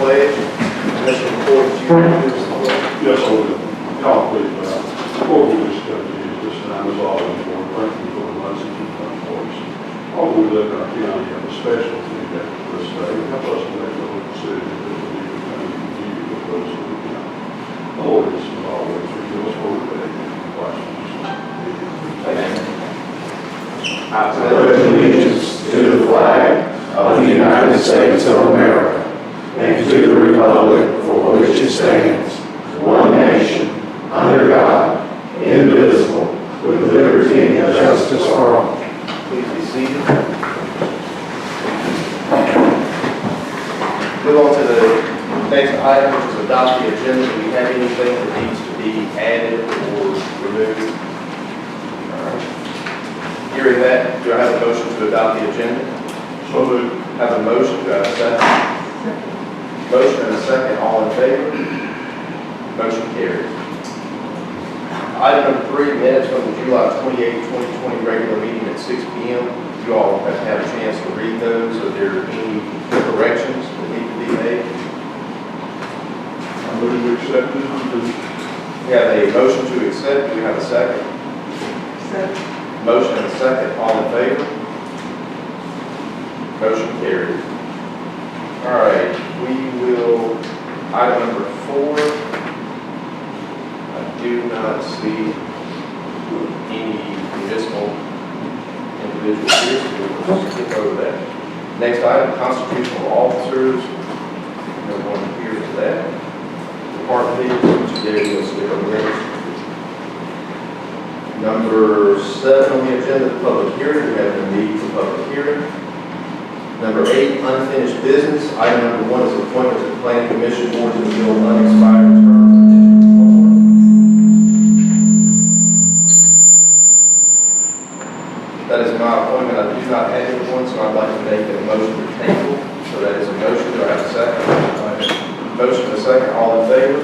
pledge. Mr. McCoy, do you want to do this pledge? Yes, I will. Y'all please, before we just continue this time, as always, Lord, thank you for the blessings you've done for us. All we live in our county have a special thing that for this day. Help us to make those decisions that will be becoming you with those who we can. Lord, this is always forgive us for the day. Amen. I pledge allegiance to the flag of the United States of America and to the republic for which it stands, one nation, under God, indivisible, with liberty and justice for all. Please be seated. Move on to the next item, which is adopt the agenda. Do we have anything that needs to be added or removed? All right. Hearing that, do I have a motion to adopt the agenda? So moved. Have a motion, do I have a second? Motion and a second, all in favor? Motion carries. Item number 3, minutes from the July 28, 2020 regular meeting at 6 p.m. You all have had a chance to read those. Are there any corrections that need to be made? I move we accept this one. We have a motion to accept. Do we have a second? Second. Motion and a second, all in favor? Motion carries. All right, we will, item number 4. I do not see any municipal individuals here, so we'll skip over that. Next item, constitutional officers. No one here for that. Department heads, which there we'll skip over there. Number 7 on the agenda, the public hearing. We have a need for public hearing. Number 8, unfinished business. Item number 1 is appointment to the Planning Commission Board to fill unexpired terms. That is my appointment. I do not have anyone, so I'd like to make a motion to table. So that is a motion. Do I have a second? Motion and a second. All in favor?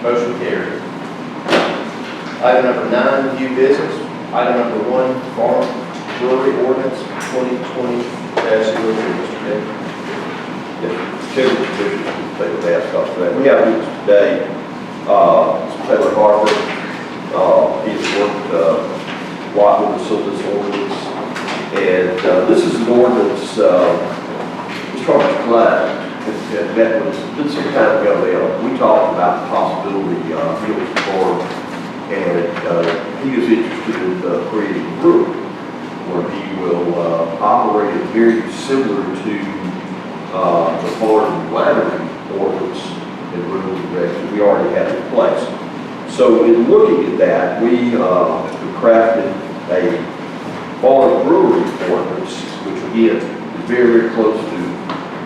Motion carried. Item number 9, new business. Item number 1, farm brewery ordinance 2020-02. Mr. King. Chairman, Commissioners, take the mask off that. We have with us today, Mr. Taylor Harper. He's worked a lot with us on this ordinance. And this is an ordinance, Mr. Harper's client had met with us some time ago now. We talked about the possibility of Hills Farm, and he is interested in creating a brewery where he will operate it very similar to the farm laddering ordinance and rules and regulations we already have in place. So in looking at that, we crafted a farm brewery ordinance, which again is very, very close to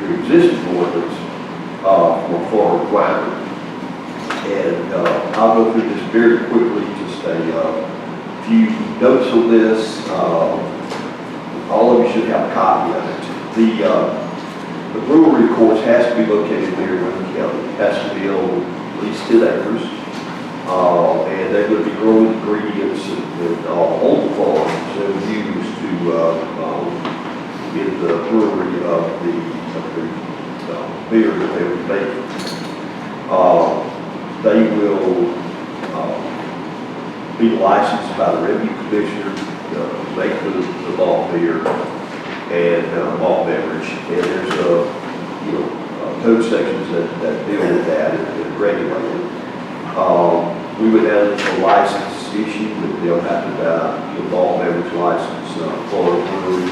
your existing ordinance for farm laddering. And I'll go through this very quickly, just a few notes on this. All of you should have a copy of it. The brewery, of course, has to be located near Wayne County. It has to be on at least 10 acres. And they're going to be growing ingredients and on the farm that are used to get the brewery of the beer that they would make. They will be licensed by the Revenue Commissioner, make the malt beer and malt beverage. And there's code sections that deal with that and regulate it. We would have a license issue that they'll have to malt beverage license for a brewery.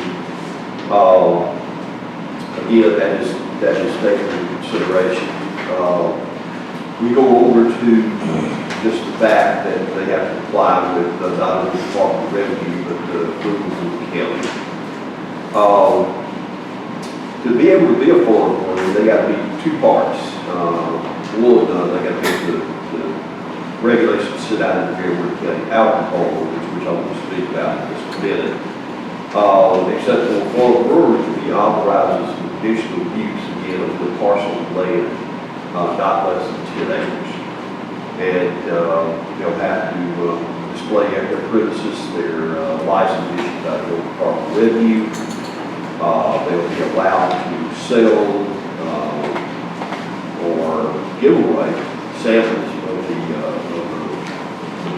Again, that is taken into consideration. We go over to just the fact that they have to comply with not only the Department of Revenue, but the approvals of the county. To be able to be a farm brewery, they got to be 2 parts. One, they got to get the regulations set out in the Fairwood County alcohol ordinance, which I want to speak about in just a minute. Except for a farm brewery to be authorized as conditional use again of the parcel of land, not less than 10 acres. And they'll have to display at their premises their license issued by the Department of Revenue. They'll be allowed to sell giveaway samples of the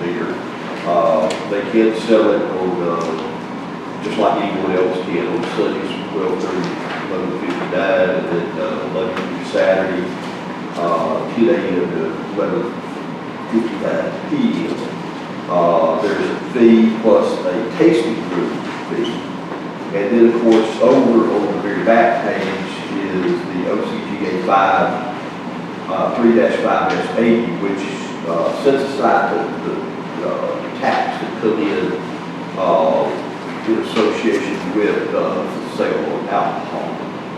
beer. They can sell it on, just like anyone else can, on Sundays, 12:30, 11:59, and then Monday through Saturday, 10 a.m. to 11:59 p.m. There's a fee plus a tasting room fee. And then, of course, over on the very back page is the OCGA 3-5S80, which sets aside the tax that come in association with the sale of alcohol.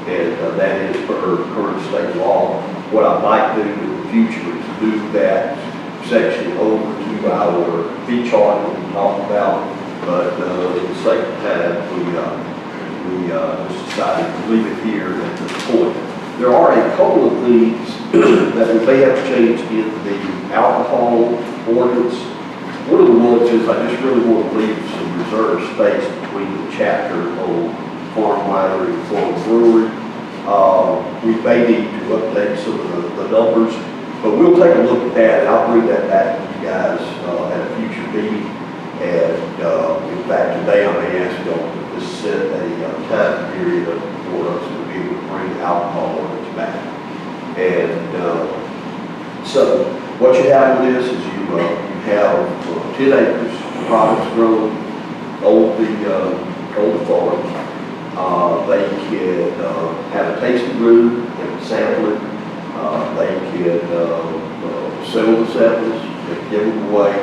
And that is per current state law. What I might do in the future is move that section over to our fee chart that we talked about, but at the same time, we just decided to leave it here at this point. There are a couple of things that we may have changed in the alcohol ordinance. One of the ones is I just really want to leave some reserved space between the chapter on farm winery and farm brewery. We may need to update some of the numbers, but we'll take a look at that, and I'll bring that back to you guys at a future meeting. And in fact, today I may ask y'all to just set a time period for us to be able to bring the alcohol ordinance back. And so what you have with this is you have 10 acres of products grown on the farm. They can have a tasting room, they can sample it, they can sell the samples, they can give them away,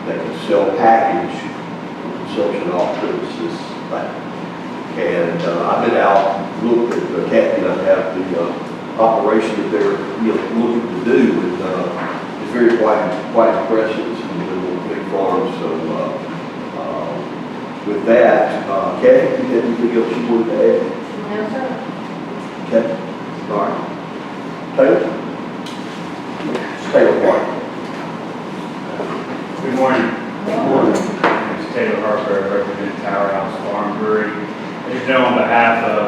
they can sell package for consumption off premises. And I've been out, looked at Kathy, and I have the operation that they're looking to do, and it's very quite impressive. It's a little big farm, so with that, Kathy, do you have anything else you wanted to add? No, sir. Okay. All right. Taylor? Taylor White. Good morning. Good morning. My name is Taylor Harper, I represent Tower House Farm Brewery. As you know, on behalf of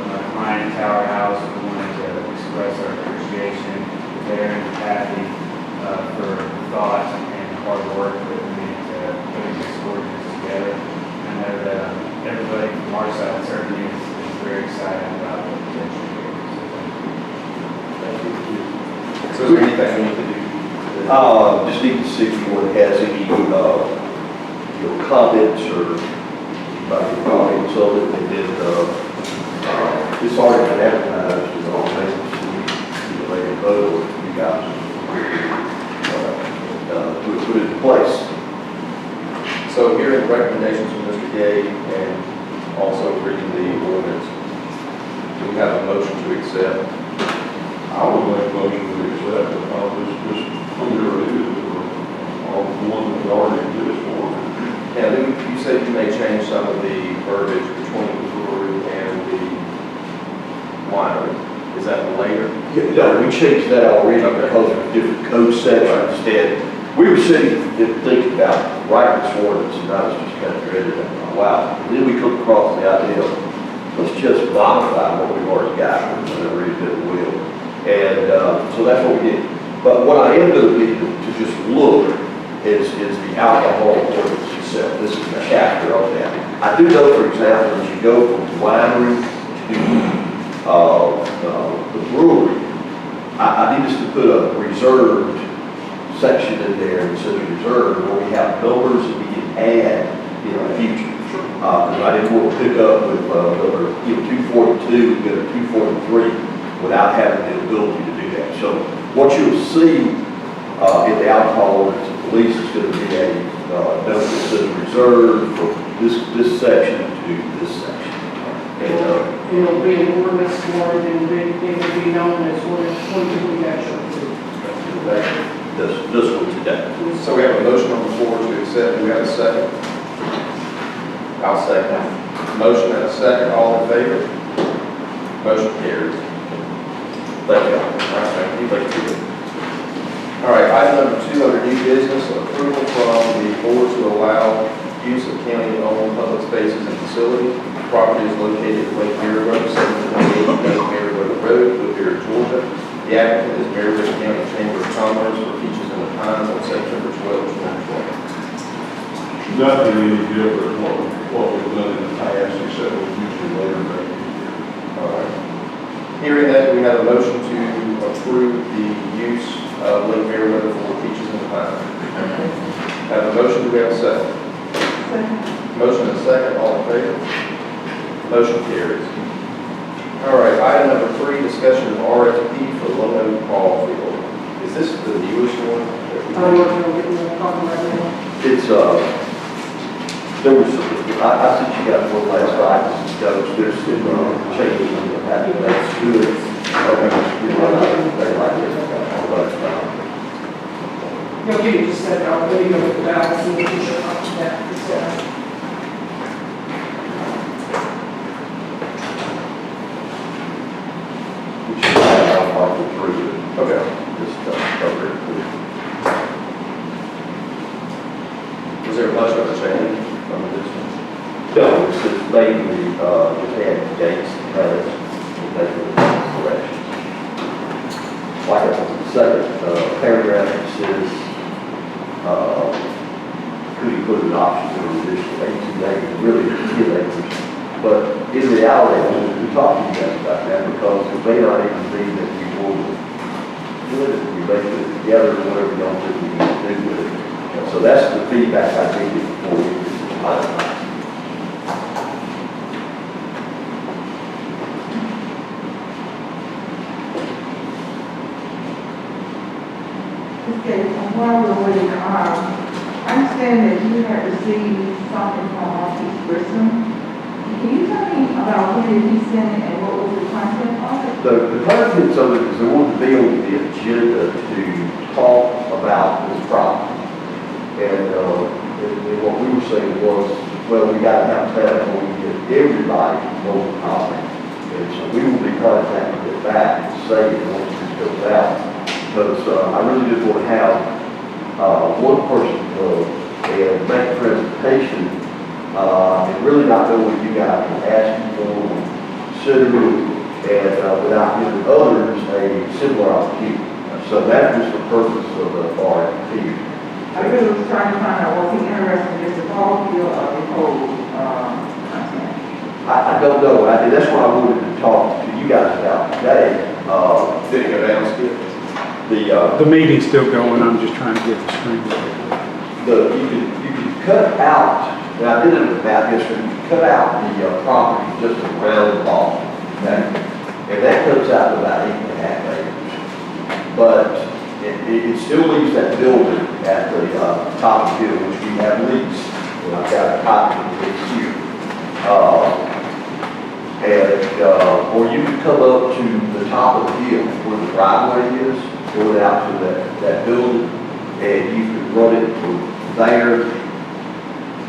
my client, Tower House, we wanted to express our appreciation to Darren and Kathy for the thought and hard work that went into putting this ordinance together. I know that everybody from our side certainly is very excited about the potential here. Thank you. So is there anything we need to do? Just need to see if anyone has any, comments or anybody comments on it. They did, it's already been advertised, all things, they can vote, or you guys, put it in place. So hearing the recommendations from Mr. Gay and also reading the ordinance, do we have a motion to accept? I would make a motion to accept it, I'll just under it, all the one that already exists for. Now, you said you may change some of the verbiage between the brewery and the winery. Is that later? Yeah, no, we changed that already because of different code sections. Instead, we were sitting and thinking about writing this ordinance, and I was just kind of dreading it. Wow. And then we come across the idea of, let's just modify what we've already got, and read it will. And so that's what we did. But what I am going to need to just look is the alcohol ordinance itself. This is a chapter of that. I do know, for example, as you go from the winery to the brewery, I need us to put a reserved section in there, and says reserved, where we have numbers that we can add in the future. Because I didn't want to pick up with number 242 and go to 243 without having the ability to do that. So what you'll see in the alcohol ordinance, at least is going to be a note that says reserved from this section to this section. And It'll be an ordinance for it, and it will be known as ordinance 22-02. this one today. So we have a motion on the floor to accept. Do we have a second? I'll second. Motion and a second. All in favor? Motion carries. Thank you. All right, thank you. All right, item number 2 under new business, approval from the board to allow use of county-owned public spaces and facilities. The property is located at Lake Mary Road, 728 Lake Mary Road, Woodbury, Georgia. The applicant is Marietta County Chamber of Commerce for Peaches in the Pines on September 12, 2020. Nothing any different from what we've done in the past, except we usually later that year. All right. Hearing that, we have a motion to approve the use of Lake Meriwether for Peaches in the Pines. Have a motion, do we have a second? Motion and a second, all in favor? Motion carries. All right, item number 3, discussion of RFP for Lono Ball Field. Is this the newest one? I'm working on getting the problem right now. It's, there was, I think you got one last night, there's some changes in the pattern, that's good. Okay, you know, they like it, but, You'll give you just said, I'll let you go with the balance and get your up to that. we should have our part through it. Okay. Just, cover it. Was there much of a change from this one? No, it's just mainly, just add dates and credits, and make the corrections. Like the second, paragraph, it says, could include options for additional 18 acres, really 10 acres. But in reality, we talked to you guys about that because it may not even be that you will do it, you may put it together, whatever you don't think you need to do with it. So that's the feedback I gave you before you finalize. Okay, while we're waiting, I understand that you have received something from Office Grissom. Can you tell me about when did he send it and what was the content of it? The contents of it is they want to be on the agenda to talk about this problem. And what we were saying was, well, we got to have that when we get everybody on the topic. And so we will be contacting it back to say it once this goes out. Because I really just want to have one person go and make a presentation and really not know what you guys are asking for, consider it, and without giving others a similar opportunity. So that was the purpose of the RFP. I really was trying to find out, was he interested in just the ball field or the whole content? I don't know, and that's what I wanted to talk to you guys about today. Did it go down, Skip? The meeting's still going, I'm just trying to get the screen. You can cut out, and I did it with that yesterday, you can cut out the property just around the ball, okay? And that comes out to about 8.5 acres. But it still leaves that building at the top of the hill, which we have leased, and I've got a copy of this here. Or you can come up to the top of the hill where the driveway is, going out to that building, and you could run it from there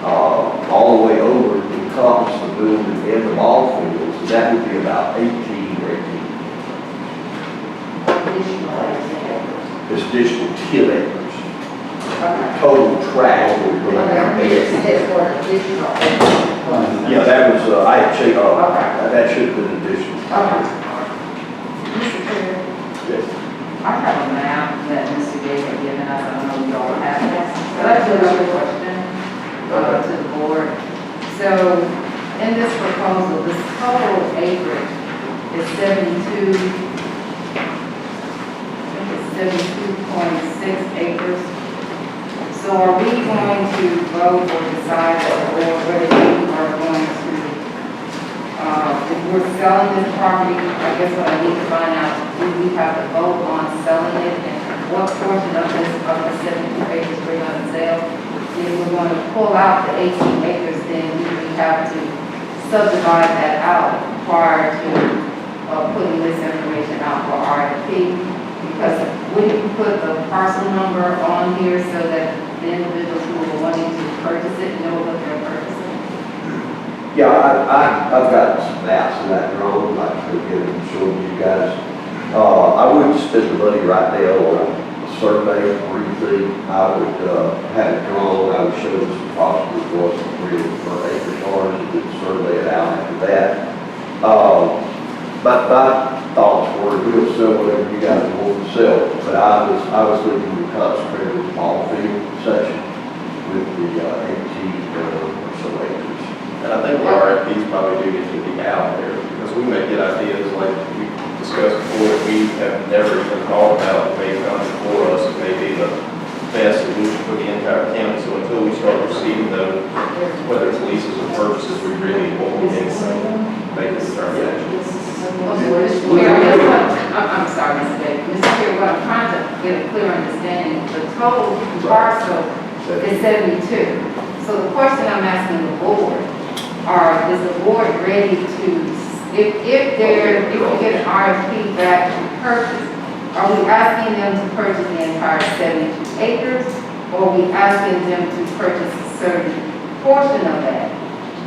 all the way over to encompass the building and the ball field. So that would be about 18 or 18. It's additional 10 acres. Total tract. Yeah, that was, I had checked, that should have been additional. Mr. Chair, Yes. I have a map that Mr. Gay had given us, I don't know if you all have it, but I do have a question to the board. So, in this proposal, this total acreage is 72.6 acres. So are we going to vote or decide or whether we are going to, if we're selling this property, I guess what I need to find out, do we have to vote on selling it and what portion of this, of the 72 acres we're going to sell? If we're going to pull out the 18 acres, then we have to subdivide that out prior to putting this information out for RFP. Because we can put the parcel number on here so that the individuals who are wanting to purchase it know what they're purchasing. Yeah, I've got some maps in that drone, I could get them show you guys. I wouldn't spend the money right now on a survey or anything. I would have it drawn, I would show them some possible what's real per acre charge and then survey it out after that. thoughts were, we'll sell whatever you guys want to sell. But I was looking to concentrate on the ball field section with the 18 or so acres. And I think the RFPs probably do need to be out there, because we may get ideas like we discussed before that we have never even thought about, that may come before us, it may be the best solution for the entire county. So until we start receiving those, whether it's leases or purchases, we really won't be able to make a determination. I'm sorry, Mr. Davis. Mr. Chair, what I'm trying to get a clear understanding, the total parcel is 72. So the question I'm asking the board, is the board ready to, if you get an RFP back to purchase, are we asking them to purchase the entire 72 acres, or are we asking them to purchase a certain portion of that?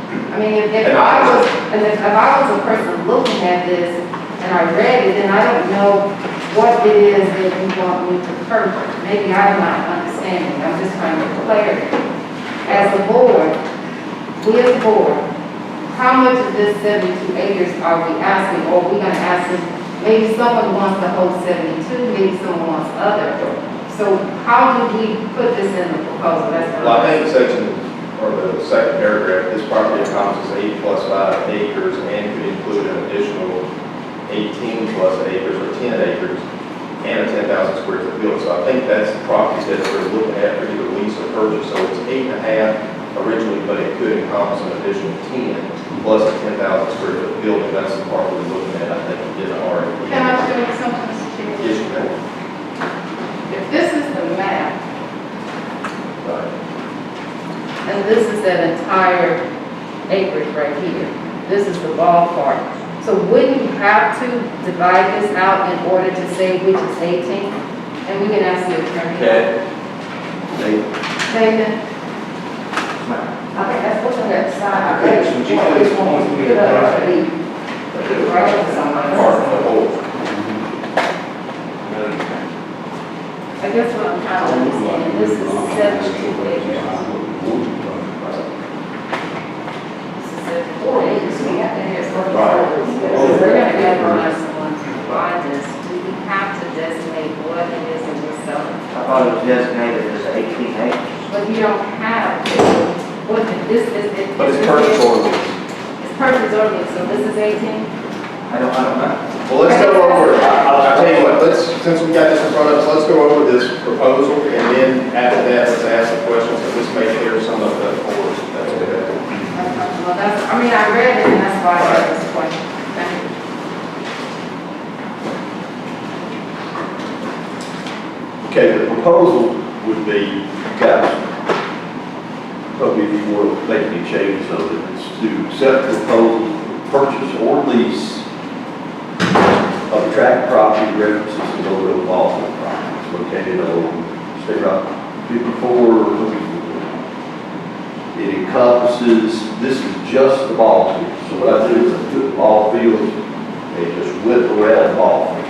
I mean, if I was a person looking at this and I read it, then I don't know what it is that you want me to purchase. Maybe I'm not understanding. I'm just trying to get clarity. As a board, we as a board, how much of this 72 acres are we asking, or are we going to ask them? Maybe someone wants the whole 72, maybe someone wants other. So how do we put this in the proposal? That's what Well, I think section, or the second paragraph, this property encompasses 8 plus 5 acres and could include an additional 18 plus acres or 10 acres and a 10,000 square foot building. So I think that's the property that we're looking at for either lease or purchase. So it's 8.5 originally, but it could encompass an additional 10 plus a 10,000 square foot building. That's the part we're looking at. I think we did an RFP. Can I show you something, Mr. Chair? Yes, you can. If this is the map, Right. and this is that entire acreage right here, this is the ballpark. So wouldn't you have to divide this out in order to say which is 18? And we can ask the attorney. Okay. David? I think that's what's on that side. Okay, so you can- Which one we put up for the- right over somewhere. Part of the whole. I guess what I'm trying to understand, this is 72 acres. This is 74 acres, we got that here. So we're gonna be able to ask someone to provide this, do we have to designate what it is that we're selling? I thought it was designated as 18 acres. But you don't have, what, this is. But it's purchase orders. It's purchase ordinance, so this is 18? I don't know. Well, let's go over it. I'll tell you what, since we got this in front of us, let's go over this proposal, and then after that, let's ask the questions, and this may clear some of the board. That's okay. Well, I read it, and that's why I asked this question. Thank you. Okay, the proposal would be, guys, probably if you want to make any changes of it, it's to accept the proposal, purchase or lease of tract property references to Mobile Ball Field property located on State Route 54. It encompasses, this is just the ball field. So what I do is I put the ball field and just whip around the ball field.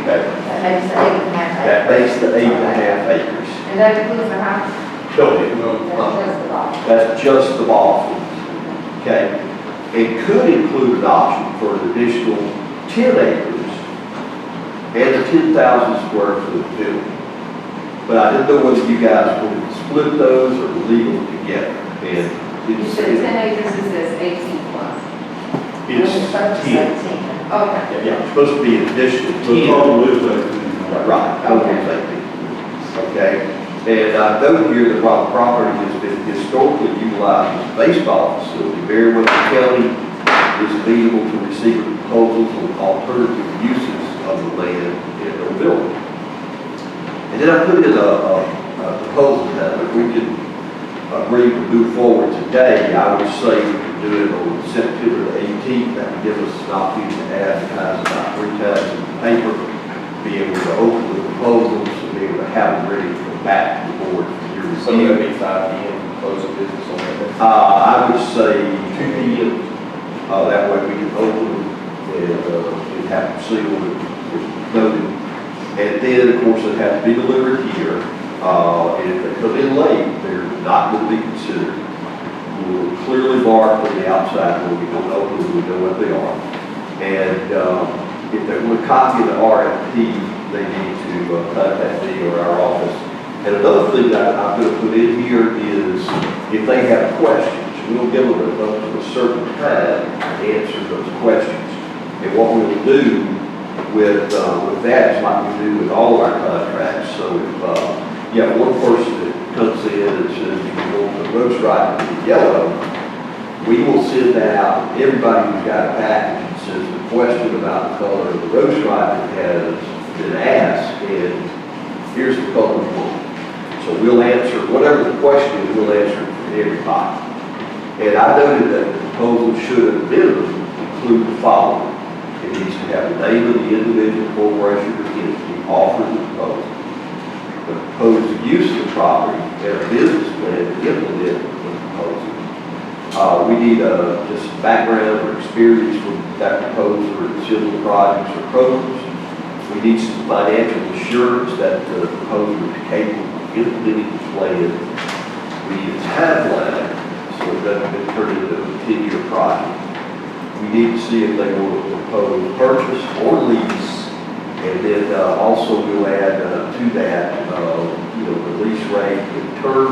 Okay? That makes it 8.5 That acres. makes the 8.5 acres. And that includes the house? Don't it? That's just the ball. That's just the ball field. Okay? It could include an option for an additional 10 acres and a 10,000 square foot building. But I didn't know whether you guys wanted to split those or leave them together. And You said 10 acres, it says 18 plus. it's 10. Okay. Yeah, it's supposed to be an additional The 10. total is 18. Right, I would say 18. Okay? And I know here that while the property has been historically utilized as a baseball facility, Meriwether County is amenable to receiving proposals on alternative uses of the land in their building. And then I put in a proposal that if we can agree to move forward today, I would say we could do it on September the 18th. That would give us an opportunity to advertise about 3 times in the paper, be able to open the proposals, and be able to have them ready to come back to the board for your So review. that'd be 5 p.m. close of business on that. I would say 2 p.m. That way we can open them and have them sealed and loaded. And then, of course, they have to be delivered here. And if they come in late, they're not going to be considered. We'll clearly mark on the outside where we don't open them, we know what they are. And if they want a copy of the RFP, they need to contact me or our office. And another thing that I'm going to put in here is if they have questions, we'll give them up to a certain time to answer those questions. And what we'll do with that is like we do with all of our contracts. So if you have one person that comes in and says, you want the road stripe to be yellow, we will send that out to everybody who's got a package that says the question about the color of the road stripe that has been asked, and here's the color we want. So we'll answer, whatever the question is, we'll answer it for everybody. And I noted that the proposal should at minimum include the following. It needs to have the name of the individual corporation or entity offering the proposal, the proposed use of the property, and a business plan to implement the proposal. We need just background or experience with that proposer in civil projects or programs. We need some financial assurance that the proposer is capable of implementing the plan. We need a timeline so it doesn't get turned into a 10-year project. We need to see if they want to propose purchase or lease, and then also we'll add to that, the lease rate and term,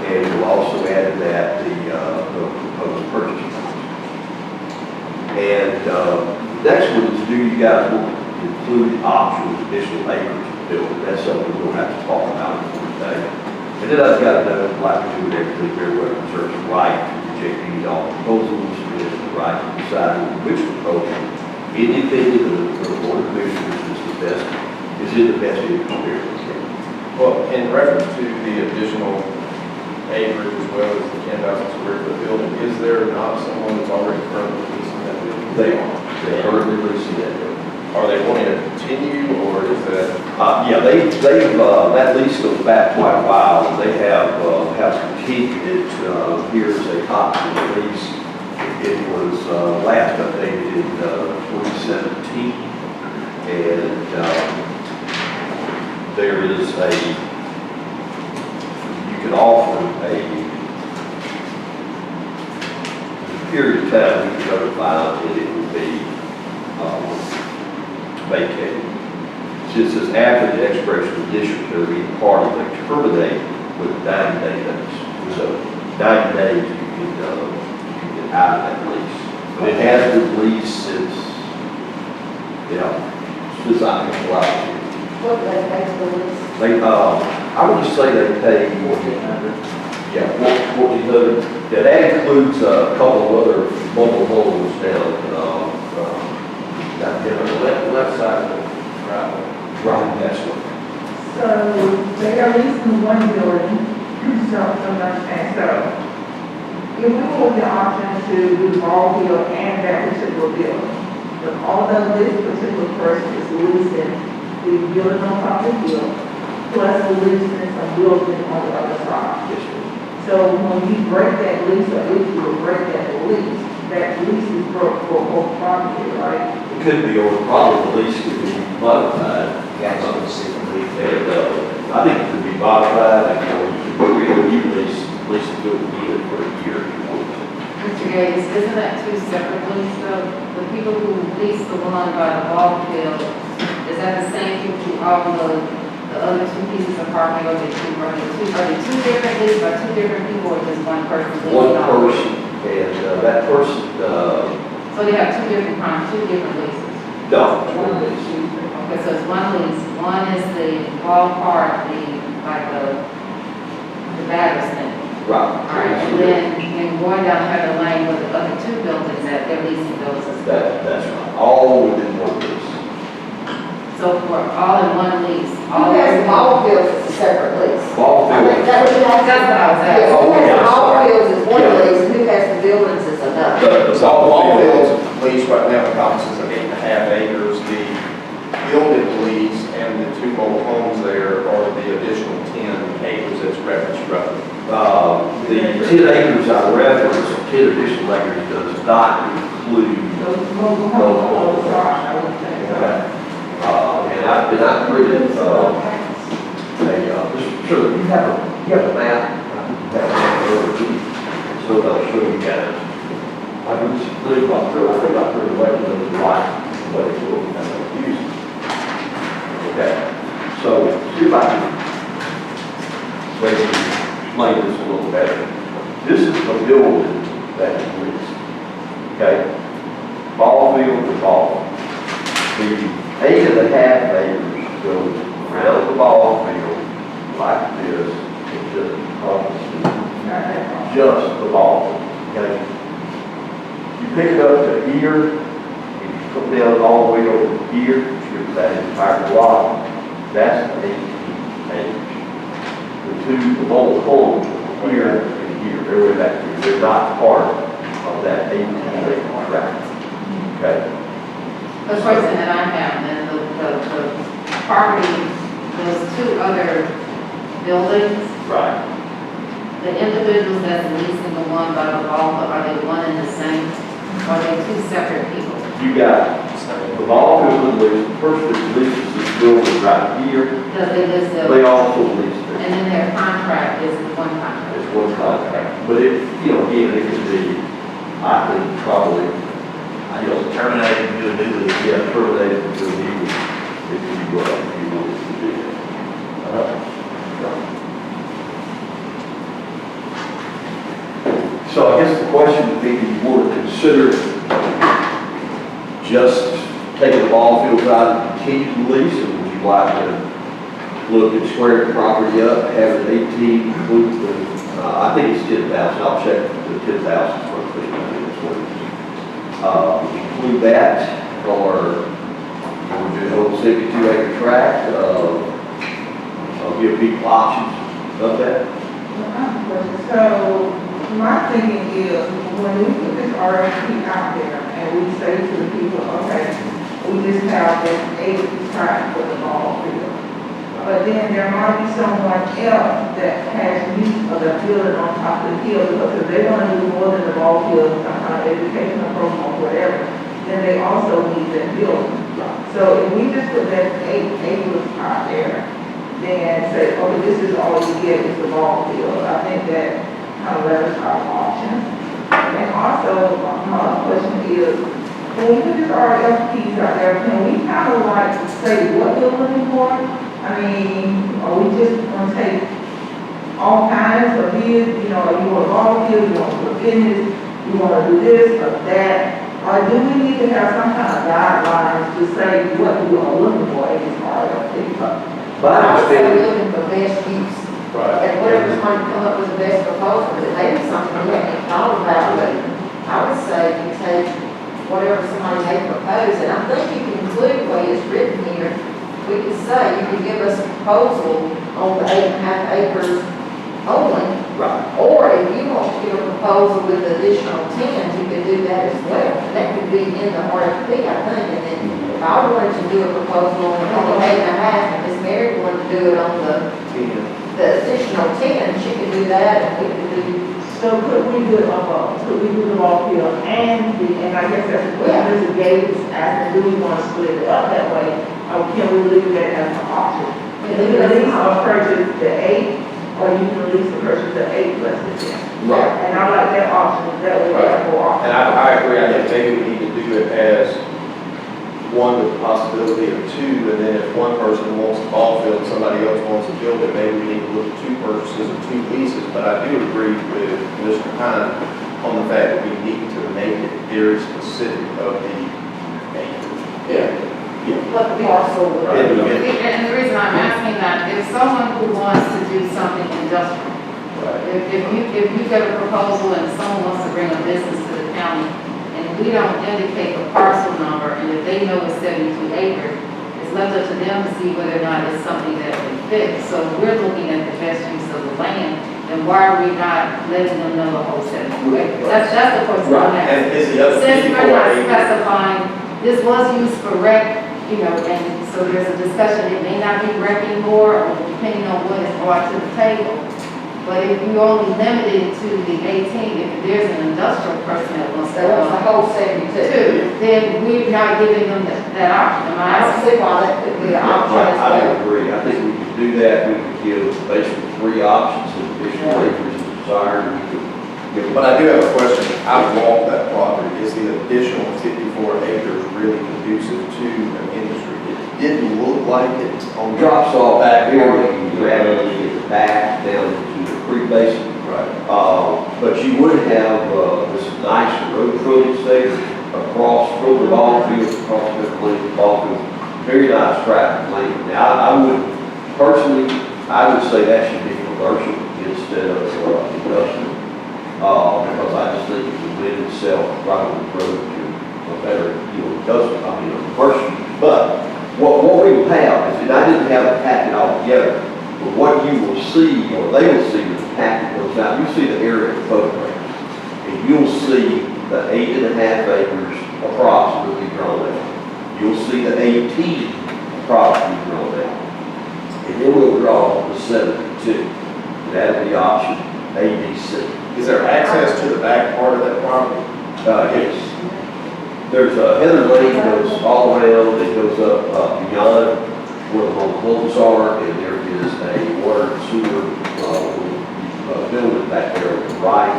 and we'll also add to that the proposed purchase price. And next one is, do you guys want to include the option of additional acres to build? That's something we'll have to talk about today. And then I've got to know, like we do with everything, very well research the right to reject any all proposals, and the right to decide which proposal, in the opinion of the Board of Commissioners, is in the best interest of everyone. Well, in reference to the additional acreage as well as the 10,000 square foot building, is there not someone that's already currently leasing that building? They are. They currently leasing that building. Are they wanting to continue, or is that? Yeah, they've that lease goes back quite a while, and they have continued it. Here's a copy of the lease. It was last updated in 2017, and there is you can offer a period of time we can notify, and it would be vacated. It says after the expiration of the additional period, either party may terminate with 90-day notice. So 90 days you can get out of that lease. But it has been leased since, since I think a lot of years. What do they pay for this? They, I would just say they pay $1,400. Yeah, $1,400. Yeah, that includes a couple of other mobile homes down, The left side of the driveway. right, that's what. So they are leasing one building, so if we hold the option to do the ball field and that particular building, but although this particular person is leasing the building on top of the field, plus leasing some building on the other side. Yes, ma'am. So when you break that lease, or if you will break that lease is broke for both property, right? It could be, or probably the lease could be modified. And, I think it could be modified, and, you could lease the building even for a year if you want to. Mr. Gates, isn't that two separate leases though? The people who lease the one by the ball field, is that the same people who own the other two pieces of property, or are they two different leases by two different people, or just one person leasing One all? person, and that person, So they have two different leases? no, one lease. Okay, so it's one lease, one is the ballpark, the batters thing. Right. All right, and then going down Heather Lane with the other two buildings that they're leasing those as well. That's right, all within one lease. So for all in one lease, all. Who has the ball fields is a separate lease? Ball I field. think that what you have. That's what I was asking. Yeah, who has Yeah, the ball sorry. fields is one Yeah. lease, and who has the buildings is another. So all fields lease right now encompasses of 8.5 acres. The building lease and the two mobile homes there are the additional 10 acres that's referenced roughly. The 10 acres I referenced, 10 additional acres does not include, Those mobile homes on the side, I would think. and I printed, just sure, you have a map, so I'll show you guys. I can just leave about through, I think I threw away with those lights. but it will be kind of confusing. Okay, so see if I can maybe explain this a little better. This is a building that is leased, okay? Ball field to ball. The 8.5 acres goes around the ball field like this, and just encompasses just the ball, okay? You pick it up to here, if you come down all the way over here, to that entire block, that's 18 acres. The mobile homes here and here, they're way back here, they're not part of that 18-acre tract, okay? The question that I have, then, the property, those two other buildings, Right. the individuals that's leasing the one by the ball, are they one and the same? Or are they two separate people? You got the ball field and the person that leases this building right here, Does they list the, they also lease it. and then their contract is the one contract? It's one contract, but it, you know, again, it could be, I think, probably, you know, Terminate and do a new lease. yeah, terminated until you, if you want to do it. So I guess the question would be, do you want to consider just taking the ball fields out and continue the lease, or would you like to look at squaring the property up, have it 18, include the, I think it's 10,000, I'll check the 10,000 square feet, I think that's what it is. Include that, or would you hold 72-acre tract, give people options of that? So, my thinking is, when we put this RFP out there, and we say to the people, okay, we just have this 8 track for the ball field. But then there might be someone else that has use of the building on top of the hill, because if they want to do more than the ball field, some kind of educational program or whatever, then they also need that building. So if we just put that 8 acres out there, then say, okay, this is all you get is the ball field, I think that kind of levers our options. And also, my other question is, when we put this RFPs out there, can we kind of like say what we're looking for? I mean, are we just gonna take all kinds of bids, you know, you want a ball field, you want to put business, you want to do this or that? Or do we need to have some kind of guidelines to say what we are looking for in this RFP? But I I would say understand. we're looking for best use. Right. And whatever's going to come up with the best proposal, it may be something we haven't thought about, but I would say you take whatever somebody may propose, and I think you can include what is written here. We could say, you could give us a proposal on the 8.5 acres only, Right. or if you want to give a proposal with additional 10, you could do that as well. And that could be in the RFP, I think, and then if I wanted to do a proposal on the 8.5, and Ms. Mary wanted to do it on the additional 10, she could do that, and we could do. So could we do it on both? Could we do the ball field and I guess that's the question, Mr. Gates asked, do we want to split it up that way? Or can we leave that as an option? You can lease or purchase the 8, or you can lease or purchase the 8 plus the 10. Right. And I like that option, that way we have more And options. I agree, I think maybe we need to do it as one with the possibility of 2, and then if one person wants a ball field and somebody else wants to build it, maybe we need to look at 2 purchases or 2 leases. But I do agree with Mr. Hine on the fact that we need to make it very specific of the acres. Yeah. What the parcel would Right. be. And the reason I'm asking that, if someone who wants to do something industrial, if you get a proposal and someone wants to bring a business to the county, and we don't indicate the parcel number, and if they know it's 72 acres, it's left up to them to see whether or not it's something that can fit. So if we're looking at the best use of the land, then why are we not letting them know the whole 72 acres? That's the question I'm Right, asking. and is the other Since we're 54 not acres? specifying, this was used for rec, you know, and so there's a discussion, it may not be rec anymore, or depending on what is brought to the table. But if you only limit it to the 18, if there's an industrial person that wants to That was the own whole 72. then we're not giving them that option. Am I I don't asking? see why that could be an option as I well. agree. I think we could do that. We could give basically 3 options, and additional acres is desired. We could But I do have a question. I've walked that property. Is the additional 54 acres really conducive to an industry? It didn't look like it on the Drops off back here, part. you actually get the back down to the creek basin. Right. But you would have, this nice road frontage there across from the ball field, across the lane, ball field. Very nice traffic lane. Now, I would, personally, I would say that should be commercial instead of industrial. Because I just think it would lend itself right on the road to a better, industrial, commercial. But what we will have is, and I didn't have it packed all together, but what you will see, or they will see when the packet goes out, you see the area photographs. And you'll see the 8.5 acres approximately drawn out. You'll see the 18 approximately drawn out. And then we'll draw the 72. And that'll be option A, B, C. Is there access to the back part of that property? Yes. There's a Heather Lane that goes all around, it goes up beyond where the home homes are, and there is a water and sewer building back there on the right.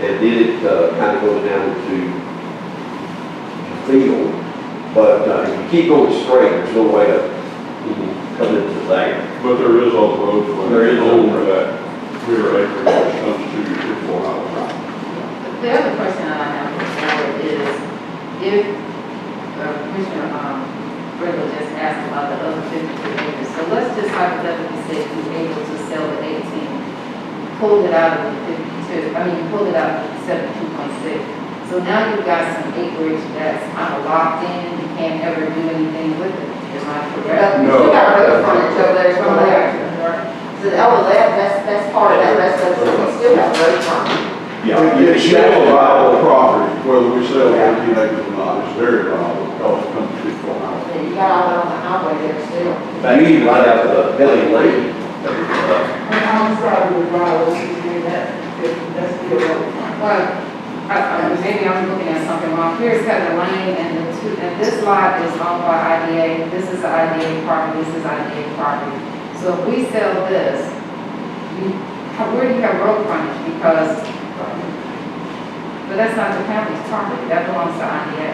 And then it kind of goes down to the field. But if you keep going straight, there's no way to come into there. But there is on the road, when There is on the over that rear acre, which comes to your 54 hour. The other question I have before is, if Commissioner Riddle just asked about the other 52 acres, so let's just hypothetically say you were able to sell the 18, pulled it out of the 52, you pulled it out of the 72.6. So now you've got some acreage that's kind of locked in, you can't ever do anything with it. Am I correct? No. You got road frontage over there from there. So that's part of that rest of it, so we still have road frontage. It's still a viable property, whether we sell 18 acres or not, it's very viable, because it comes to 54 hours. And you got all that on the highway there still. You even have the Helly Lane. I'm sorry, with Robert, that's still road. Well, maybe I'm looking at something wrong. Here's Heather Lane, and this lot is owned by IDA. This is IDA property, this is IDA property. So if we sell this, where do you have road frontage? Because, but that's not the county's property, that belongs to IDA.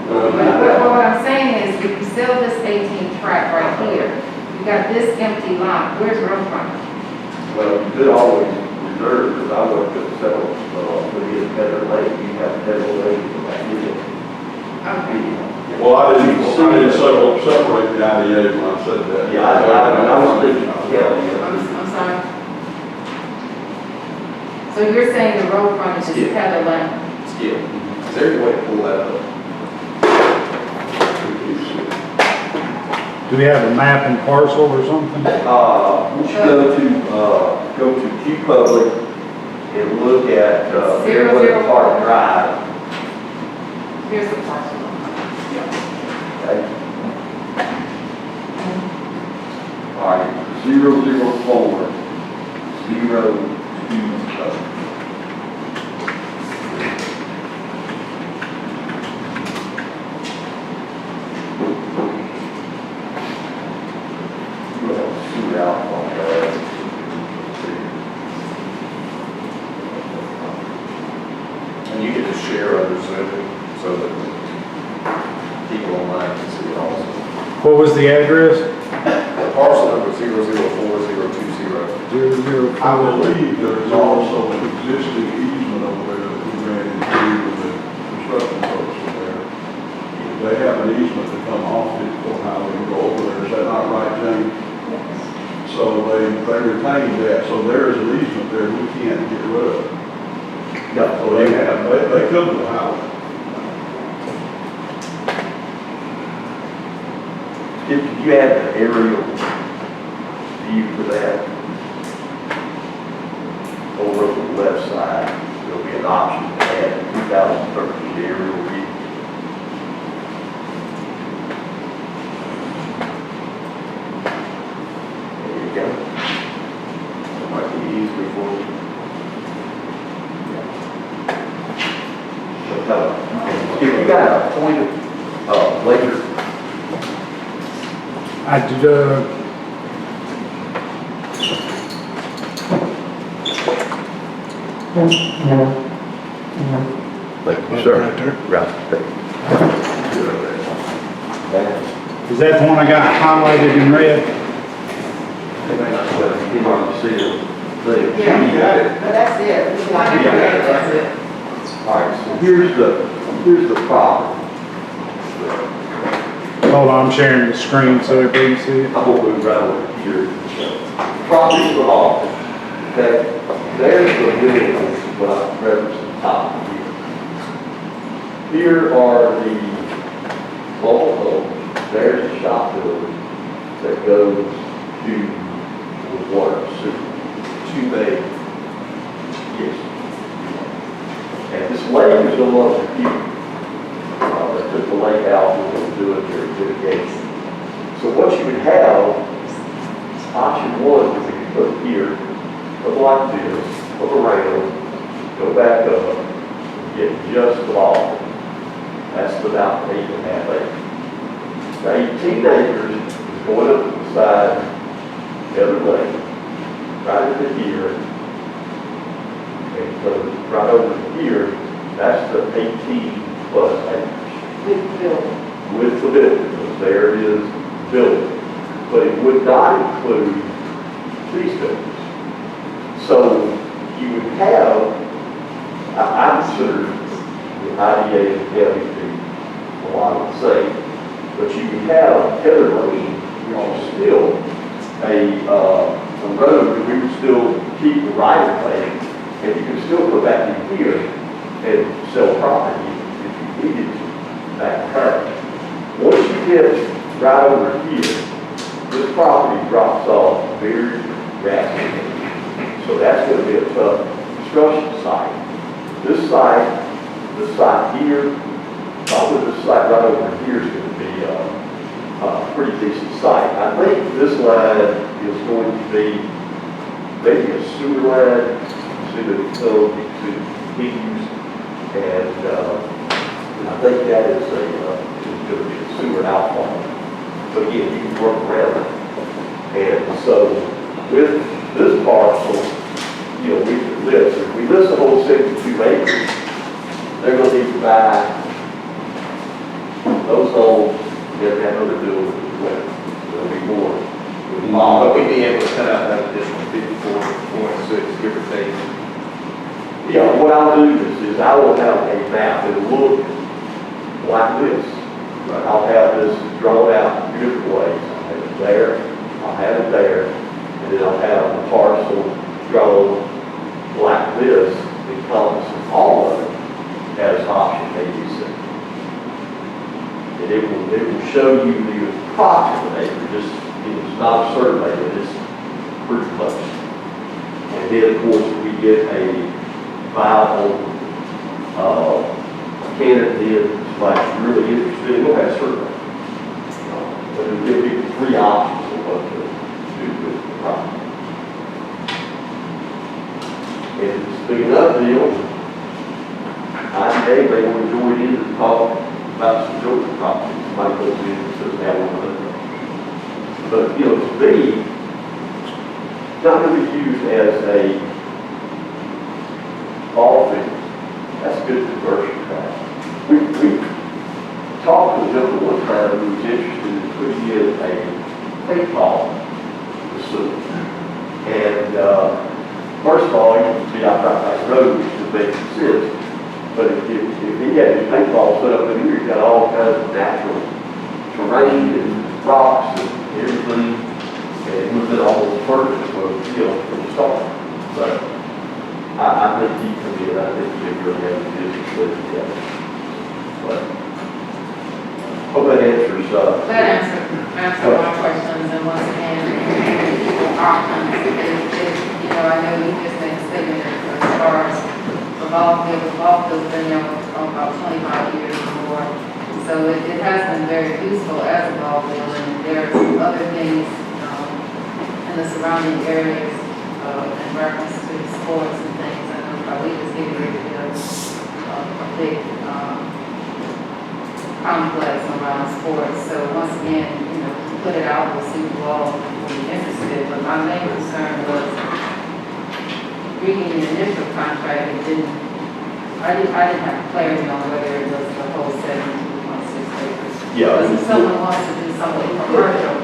But what I'm saying is, if you sell this 18 tract right here, you got this empty lot, where's road frontage? Well, you could always reserve, because I worked at several, when you get better lane, you have better lane for that. Okay. Well, I didn't separate the IDA when I said that. Yeah, I was thinking, I'm sorry. So you're saying the road frontage is Heather Lane? Skip. Is there any way to pull that up? Do we have a map and parcel or something? We should go to Q Public and look at, Fairway Park Drive. Here's the parcel. Okay. All right, 004, 020. And you can just share under Zoom so that people online can see it also. What was the address? The parcel number 004020. 004. I believe there is also an existing easement over there that we ran into with the construction folks over there. They have an easement to come off 54 highway and go over there, is that not right, Jane? So they retained that, so there is an easement there we can't get rid of. No, So they come to the highway. Did you add the aerial view to that? Over on the left side, there'll be an option to add 2013 aerial view. There you go. It might be easier for you. If you got a point of laser, I did, Thank you, sir. Right there. Is that the one I got highlighted in red? He wanted to see it. Yeah. But that's it. It's like, that's it. All right, so here's the problem. Hold on, I'm sharing the screen so everybody can see it. I'm gonna move right over here. Property for all. Okay, there's the building, what I referenced at the top here. Here are the mobile homes. There's the shop building that goes to the water sewer. Two bay. Yes. And this lake is no longer here. They took the lake out and do it here, mitigation. So what you would have, option one would be put here, put like this, look around, go back up, get just off. That's about 8.5 acres. Now 18 acres is going up the side, the other way, right into here. And so right over here, that's the 18 plus acres. With building. With the building, because there it is building. But it would not include these buildings. So you would have, I consider the IDA and county to be a lot of the same, but you would have Heather Lane, which is still a road that we would still keep the right of way, and you can still go back in here and sell property if you needed to. Back curve. Once you get right over here, this property drops off very rapidly. So that's going to be a tough construction site. This site here, probably this site right over here is going to be a pretty decent site. I think this line is going to be maybe a sewer line, see the utilities, and I think that is going to be a sewer outfall. But again, you can work around it. And so with this parcel, you know, we can list, if we list the whole 62 acres, they're going to need to buy those homes and have other buildings as well. There'll be more. But we'd be able to cut out that additional 54.6, give or take. Yeah, what I'll do is I will have a map. It'll look like this. I'll have this drawn out in different ways. I'll have it there, I'll have it there, and then I'll have the parcel drawn like this, encompassing all of it as option ABC. And it will show you the approximate acre, just, it's not a survey, but it's pretty close. And then, of course, we get a viable candidate that's really interested in that survey. But it'll give people three options of what to do with the property. And it's a big enough deal. IDA may want to join in and talk about some Georgia properties. Somebody goes in and says, now one of them. But, you know, to me, it's not going to be used as a ball field. That's good conversion track. We talked to the gentleman one time who was interested in putting in a paintball facility. And first of all, you can see out that road, which would make sense. But if he had his paintball set up in here, he's got all kinds of natural terrain and rocks and everything. And it would have been almost perfect for the start. But I think he can be, I think he really has a business with it together. But hope that answers. That answer my questions, and once again, options, you know, I know you just made a statement as far as the ball field's been there about 25 years or more. So it has been very useful as a ball field, and there's other things in the surrounding areas in reference to sports and things. I know we just getting ready to build a big complex around sports. So once again, you know, put it out, we'll see who all will be interested. But my main concern was reading the initial contract, I didn't have clarity on whether it was the whole 72.6 acres. Yeah. Because if someone wants to do something commercial,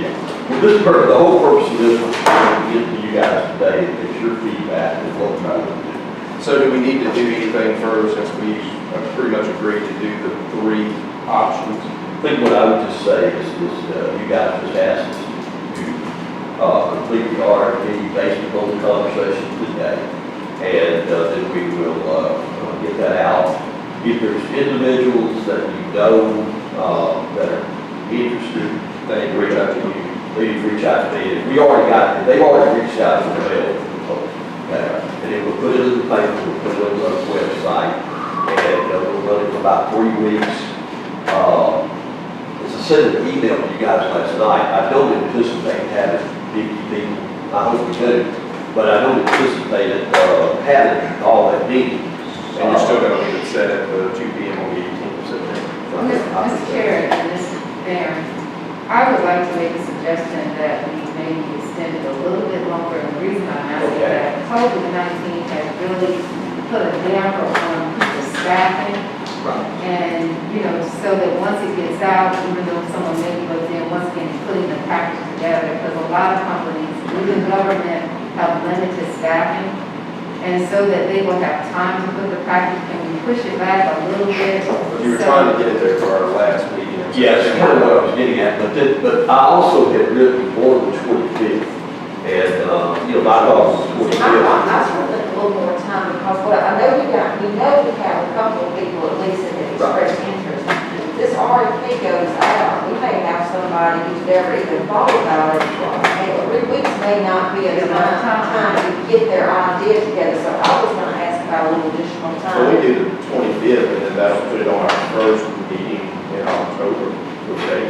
Yeah. Well, the whole purpose of this was to get to you guys today, get your feedback and what we're trying to do. So do we need to do anything further since we pretty much agreed to do the 3 options? I think what I would just say is you guys just asked us to complete the RFP based upon the conversation today. And then we will get that out. If there's individuals that you know that are interested, they reach out to you, please reach out to me. They've already reached out to the mail. And it will put it in the paper, we'll put it on the website, and we'll run it for about 3 weeks. As I said in the email to you guys last night, I don't anticipate having 50 people. I hope we do, but I don't anticipate having all that meeting. And you're still going to leave it set at 2 p.m. on the 18th of September. Mr. Chair and Mr. Mayor, I would like to make a suggestion that we maybe extend it a little bit longer. And the reason I'm asking Okay. that, COVID-19 has really put a damper on people's staffing. Right. And, so that once it gets out, even though someone may go in, once again, putting the package together, because a lot of companies, even government, have limited staffing. And so that they will have time to put the package, can we push it back a little bit? You were trying to get it there for our last meeting. Yes, that's kind of what I was getting at, but I also had written for the 25th, and, my thought was the 25th. I just want a little more time, because I know we have a couple of people at least that have expressed interest. This RFP goes out, we may have somebody who's never even thought about it, and 3 weeks may not be enough time to get their idea together, so I was gonna ask about a little additional Well, we time. do the 25th, and then that'll put it on our first meeting in October. Okay,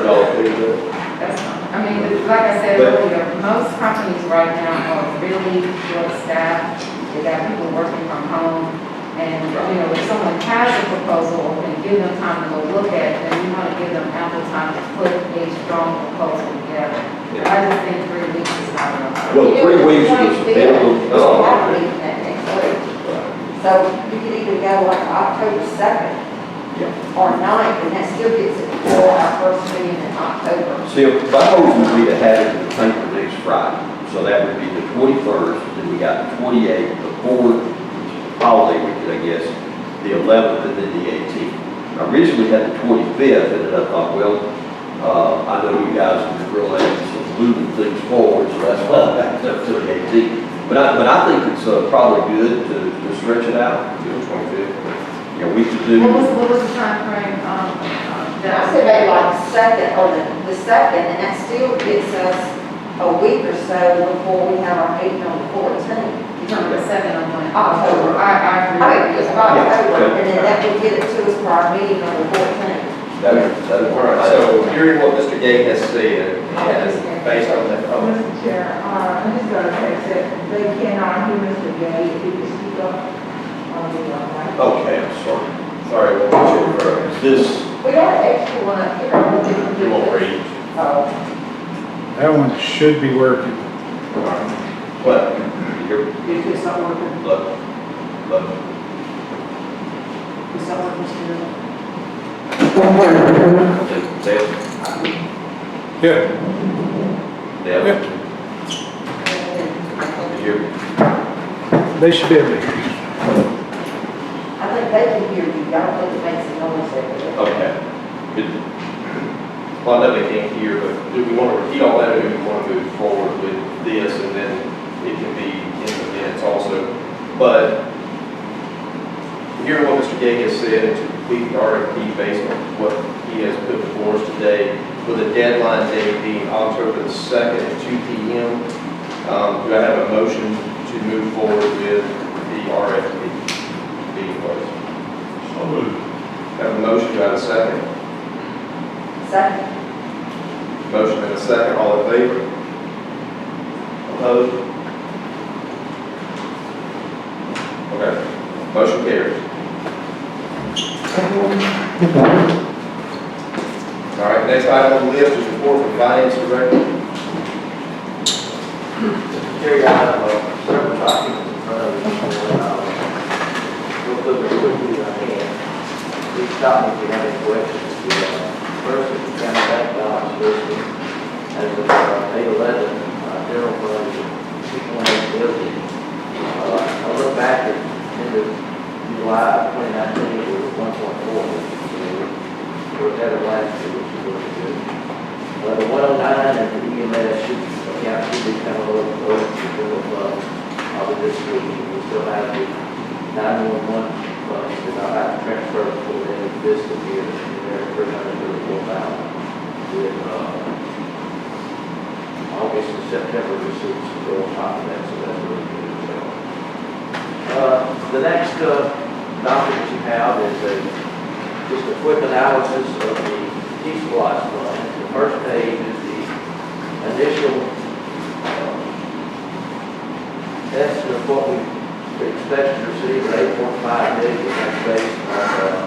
y'all agree with that? That's fine. I mean, like I said earlier, most companies right now are really short-staffed. They got people working from home. And, if someone has a proposal or can give them time to go look at it, then you want to give them ample time to put a strong proposal together. I just think 3 weeks is not enough. Well, 3 weeks was We minimum. don't have a meeting that next week. So you could either go like October 2nd or 9th, and that still gets it before our first meeting in October. See, my hope would be to have it in the paper next Friday, so that would be the 21st, then we got the 28th, the 4th, holiday weekend, I guess, the 11th, and then the 18th. I originally had the 25th, and then I thought, well, I know you guys are real anxious of moving things forward, so that's why I backed up to the 18th. But I think it's probably good to stretch it out. Do the 25th. Yeah, we could do. What was the timeframe, And I said maybe like the second, or the second, and that still gets us a week or so before we have our meeting on the 14th. you're talking about 7 on one? October. I agree. I mean, it's October, Yeah. and then that would get it to us for our meeting on the 14th. That'd All right, so hearing what Mr. Gay has said, and based on that, Mr. Chair, I'm just gonna text that they cannot hear Mr. Gay if he can speak up on the mic. Okay, I'm sorry. sorry, we'll get you further. Is this, We got an extra one up here. I don't think we You do won't this. read. Oh. That one should be working. what? You're, If it's not working, look, it's not working still. Deb, Yeah. Deb, Yeah. you're, They should be able to hear you. I think they can hear you, I don't think it makes a noise over there. okay. Good. Well, I know they can't hear, but do we want to repeat all that, or do we want to move forward with this, and then it can be in the minutes also? But hearing what Mr. Gay has said, and to complete the RFP based on what he has put before us today, with a deadline date being October the 2nd at 2 p.m., do I have a motion to move forward with the RFP being closed? So moved. Have a motion, do I have a second? Second. Motion and a second, all in favor? Opposed? Okay, motion carries. All right, next item on the list is report from Finance Director. Jerry, I have several documents in front of me. We'll go through quickly as I can. Please stop me if you have any questions. First is the county bank balance listing as of 8/11, general fund is $2.8 billion. I look back at end of July 2019, it was 1.4 million. So we're ahead of last year, which is really good. The 109 and the EMS account should be kind of over the general fund. This week, we still have the 911 funds that I have to transfer for the end of this year, and they're $334,000 with August and September receipts to go on top of that, so that's really good as well. The next document you have is just a quick analysis of the T-Splosh fund. The first page is the initial estimate of what we expect to receive at 8.5 million. That's based on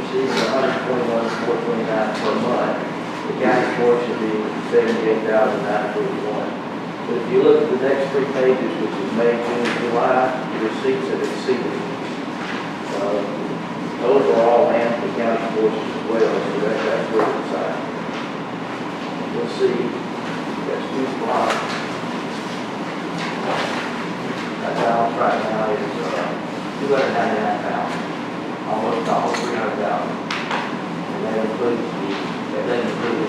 receiving 121,429 per month. The county portion being 78,941. But if you look at the next three pages, which is May, June, July, the receipts have exceeded. Those are all land for the county portion as well, so that's really exciting. You'll see that's T-Splosh. That balance right now is $299,000, almost 300,000. And that includes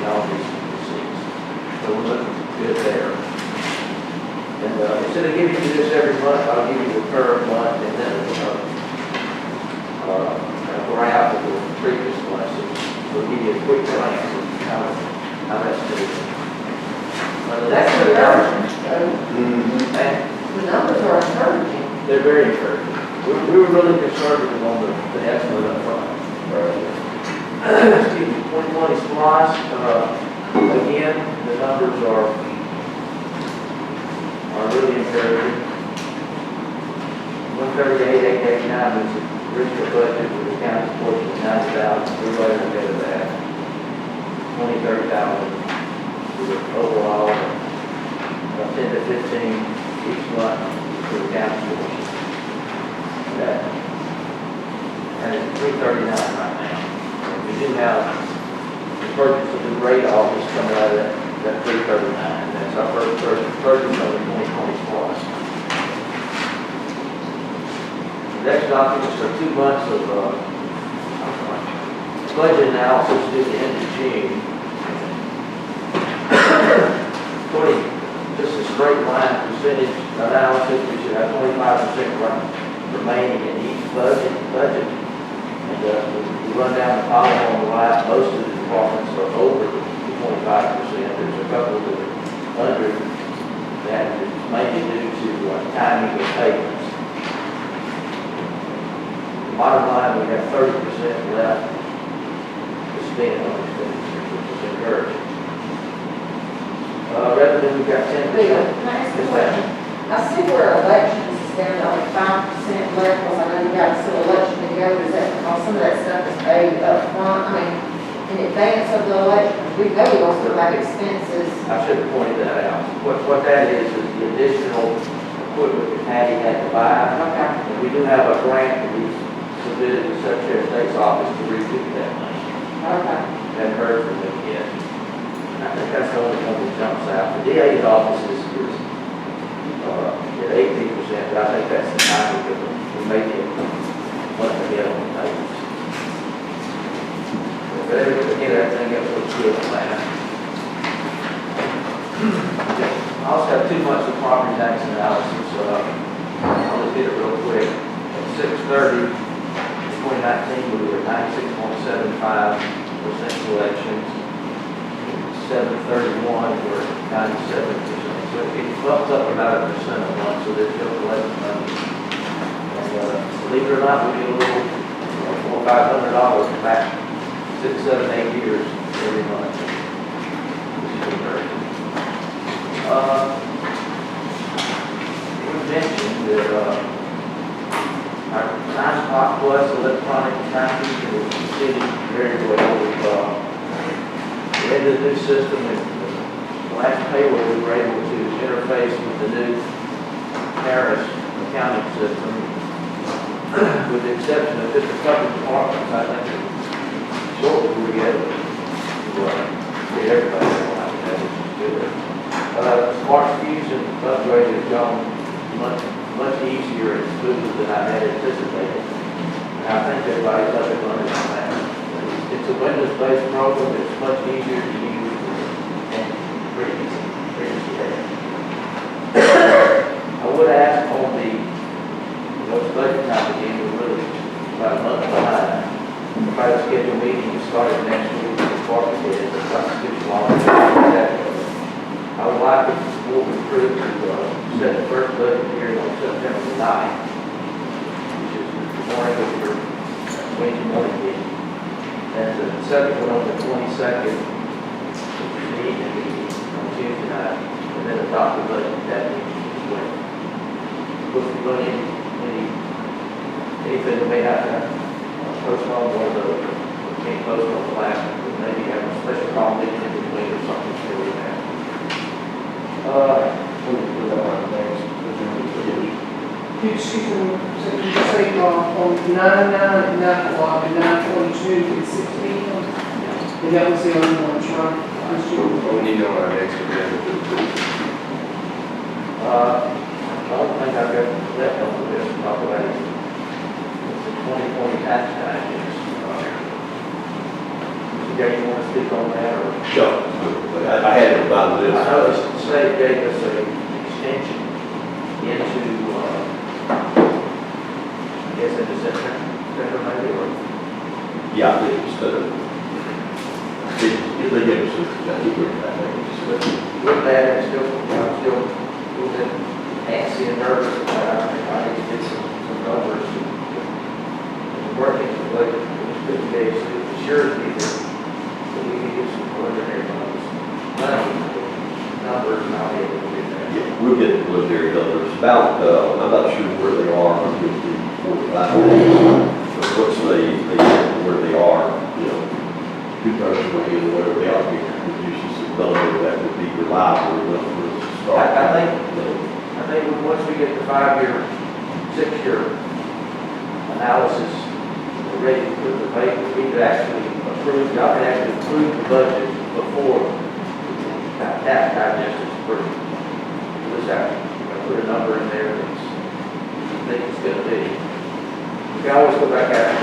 all these receipts. So we're looking good there. And instead of giving you this every month, I'll give you the current month and then a graph of the previous month. So we'll give you a quick glance of how that's doing. That's encouraging. And The numbers are encouraging. they're very encouraging. We were really conservative on the estimate up front. Excuse me, 2020 Splosh, again, the numbers are really encouraging. 138,889 was the original budget with the county's portion of 90,000. We're right ahead of that. 30,000 with overall 10 to 15 each month for the county portion. And it's 339 right now. And we do have the purchase of the radar just coming out of that 339. That's our first purchase of the 2020 Splosh. The next document is for 2 months of budget analysis due to the end of June. Just a straight line percentage analysis, we should have 25% remaining in each budget. And we run down the column on the right, most of the departments are over the 25%. There's a couple that are under that, is mainly due to timing of payments. The bottom line, we have 30% left to spend on expenditures, which is encouraging. Revenue, we've got 10%. Can I ask a question? I see where elections is down to only 5% left, because I know you got still election to go. Is that because some of that stuff is paid up front? I mean, in advance of the election, we know we're going to still have expenses. I should have pointed that out. What that is the additional equipment that Patty had to buy. Okay. And we do have a grant that we submitted to the Secretary of State's office to recoup that money. Okay. Haven't heard from them yet. I think that's the only one that jumps out. The DA's office is at 18%, but I think that's the time we may be one ahead on the payments. But again, everything else looks good on that. I also have 2 months of property tax analysis. I'll just get it real quick. At 6/30, 2019, we were at 96.75% collections. 7/31, we're at 97%. So it bumped up about 1% a month, so they're still collecting money. And believe it or not, we get a little $400 or $500 back 6, 7, 8 years every month. Which is encouraging. We mentioned that our Time Clock Plus electronic timekeeping is proceeding very well. We ended the new system in last payroll, we were able to interface with the new Harris accounting system. With the exception of just a couple of departments, I think shortly we'll be able to get everybody on that, which is good. Smart Fusion upgrade has gone much easier and smoother than I had anticipated. And I think everybody's up and running on that. It's a Windows-based program, it's much easier to use and pretty easy. I would ask on the, it's budget time again, we're really about a month behind. Try to schedule a meeting to start next week with the department heads, the constitutional officer. I would like the board of approved to set the first budget hearing on September the 9th, which is the morning of your Wednesday morning meeting. And the second one on the 22nd, which is the evening meeting on Tuesday night, and then adopt the budget that meeting as well. If you're going anything that may have to postpone one of those, we can't postpone the last one, but maybe have a special call meeting in between or something to do that. Excuse me, so you say on 9/9 at 9 o'clock and 9/22 at 6 p.m.? And that was the only one, right? We need it on our next agenda. I don't think I've got left on the list to talk about it. It's the 2020 tax package. Gary, you want to speak on that or? Sure. I had it by the I list. know the state gave us an extension into, I guess into September maybe, or? Yeah, instead of, they gave us a degree, I think. With that, I'm still a little bit antsy and nervous about it. I need to get some numbers. Working with the budget, which could be a surety that we can get some preliminary numbers, and I'll be able to do that. Yeah, we'll get the preliminary numbers. About, I'm not sure where they are until the 45 days. But once where they are, two-thirds of the way, whatever they are, we can produce some number that would be reliable enough for us to start. I think once we get the 5-year, 6-year analysis, we're ready for the debate, we could actually approve, y'all can actually approve the budget before tax digest is approved. We'll just have to put a number in there that's, you think it's going to be. We can always go back after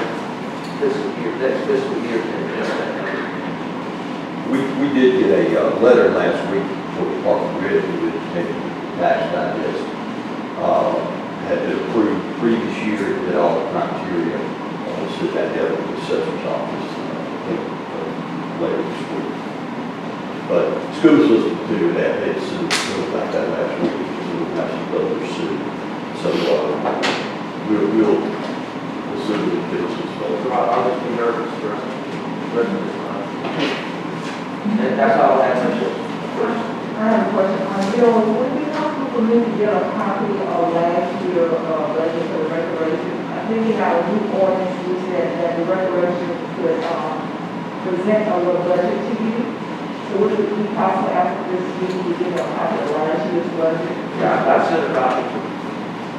next fiscal year, and adjust that number. We did get a letter last week for the Department of Revenue with the tax digest. Had been approved previous year, and did all the criteria. So that dealt with the assessor's office later this week. But schools listened to that, they assumed about that last week, so we'll have some others soon. So we'll assume that this is I'll just be nervous for the rest of this month. And that's all I have to say. I have a question. Bill, would it be possible for me to get a copy of last year's budget for the recreation? I think in our new ordinance, we said that the recreation could present a little budget to you. So would it be possible after this meeting to get a copy of last year's budget? Yeah, I sent a copy to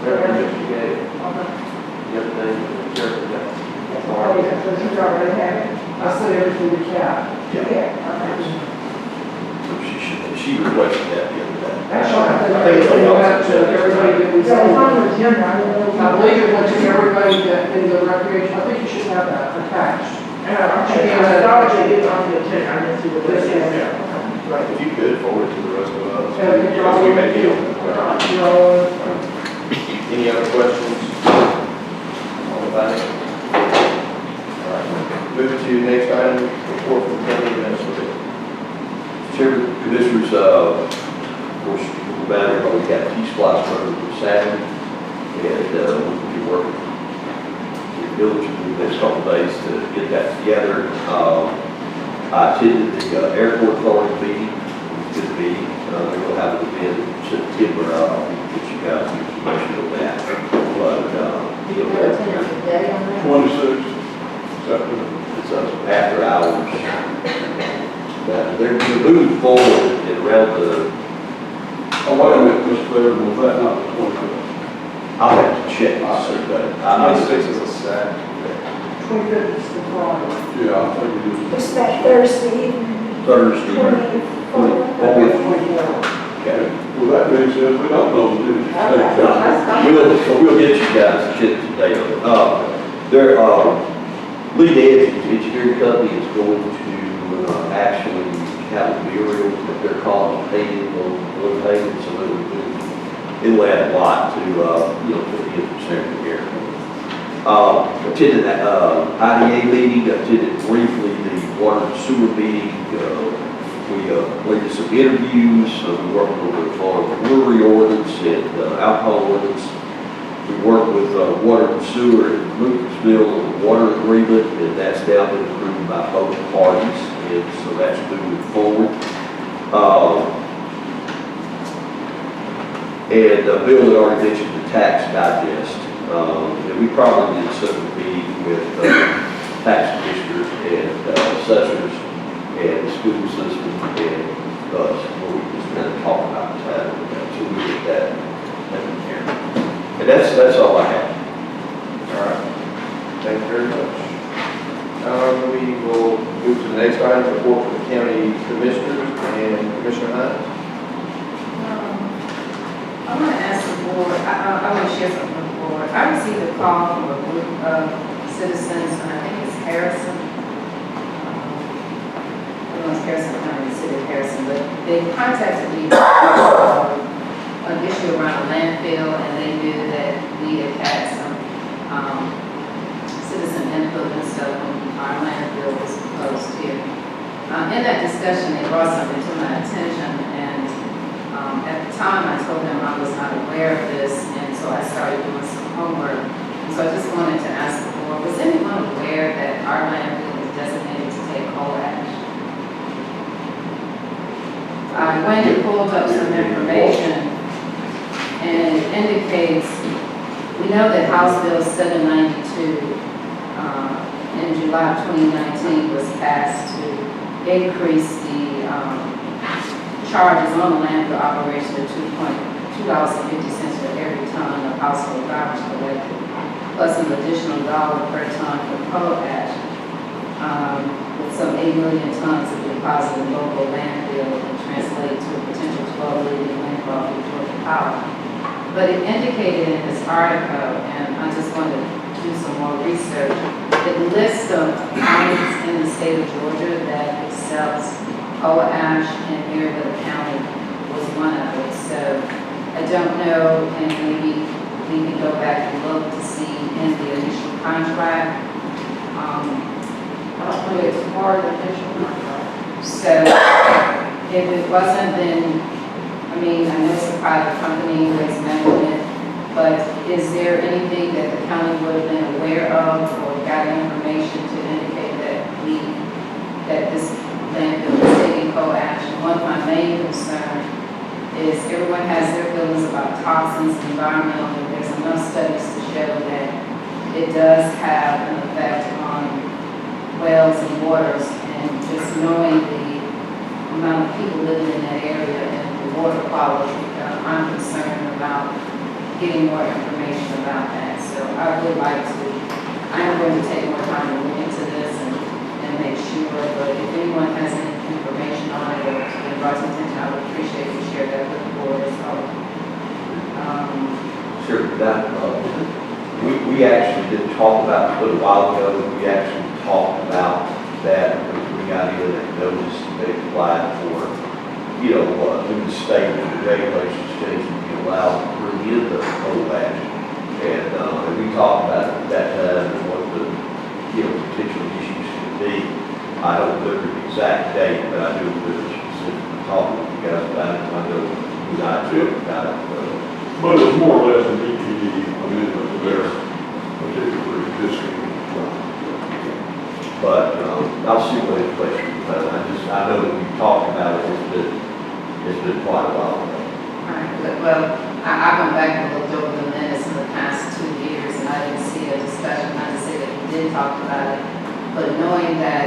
Representative Gay the other day, the church of that. Oh, yeah, so she's already have it? I said everything to Cap. Yeah. Okay. she requested that the other day. Actually, I I think it's think it on went to everybody that we Yeah, it's on saw. the agenda. I don't know. I believe it went to everybody that in the recreation, I think you should have that attached. Okay, I thought it is on the agenda. I didn't see what this is. Right, if you could forward to the rest of us. Yeah, we can Because we may be on. No, Any other questions? On the budget? All right, move to the next item, report from county administrator. Chairman, Commissioners, of course, we're bound here, but we got T-Splot program for Saturday, and we'll be working diligently the next couple of days to get that together. I attended the airport authority meeting, good meeting. We'll have an event in September. I'll get you guys information on that. But, You were attending today on that? 26, September. it's after hours. that they're moving forward and around the, Oh, wait a minute, Mr. Bevan, was that not the 25th? I'll have to check this, but I mean, 26 is a Saturday. 25th is the Friday. Yeah, I think it is. It's that Thursday evening, Thursday. 24th. Okay. Well, that being said, we don't know the difference. We'll get you guys a chip today. Lead Engineering Company is going to actually have a burial that they're calling painting on wood painting, so it'll add a lot to, for the infrastructure here. Attended that IDA meeting, attended briefly the water and sewer meeting. We completed some interviews, we worked with the brewery ordinance and alcohol ordinance. We worked with water and sewer in Lucasville on the water agreement, and that's now been approved by both parties, and so that's moving forward. Bill had already mentioned the tax digest. And we probably did some meeting with tax commissioners and assessors and the school system and us, where we just kind of talk about that. So we did that here. And that's all I have. All right. Thank you very much. We will move to the next item, report from the county commissioners and Commissioner Hines. I want to ask the board, I want to share something with the board. I received a call from a group of citizens, and I think it's Harrison. I don't know if it's Harrison County, the city of Harrison, but they contacted me about an issue around a landfill, and they knew that we had had some citizen input and stuff when our landfill was proposed here. In that discussion, they brought something to my attention, and at the time, I told them I was not aware of this, and so I started doing some homework. And so I just wanted to ask the board, was anyone aware that our landfill is designated to take coal ash? I went and pulled up some information, and it indicates, we know that House Bill 792 in July of 2019 was passed to increase the charges on the landfill operation to $2.50 for every ton of household garbage collected, plus an additional $1 per ton for coal ash, with some 8 million tons of deposited in local landfill and translated to a potential 12 million landfall for Georgia Power. But it indicated in this article, and I just wanted to do some more research, it lists the counties in the state of Georgia that accepts coal ash, and Marietta County was one of it. So I don't know, and maybe we can go back and look to see in the initial contract. I don't think it's part of the initial contract. So if it wasn't, then, I mean, I know it's a private company who is managing it, but is there anything that the county would have been aware of or got information to indicate that this landfill is taking coal ash? And one of my main concerns is everyone has their feelings about toxins, environmental, and there's enough studies to show that it does have an effect on wells and waters, and just knowing the amount of people living in that area and the water quality, I'm concerned about getting more information about that. So I would like to, I'm going to take more time to look into this and make sure, but if anyone has any information on it or been brought to attention, I would appreciate you share that with the board as well. Sure, we actually did talk about, a little while ago, we actually talked about that because we got in and noticed they applied for, through the state regulations changing to be allowed to bring in the coal ash. And we talked about it at that time and what the, potential issues could be. I don't remember the exact date, but I do remember specifically talking with you guys about it. I know you and I talked about it. But it was more or less an EPD amendment to their particular existing. But I'll see what information you have. I know that we've talked about it. It's been quite a while ago. All right, well, I went back and looked over the minutes in the past 2 years, and I didn't see a discussion. Not to say that we did talk about it, but knowing that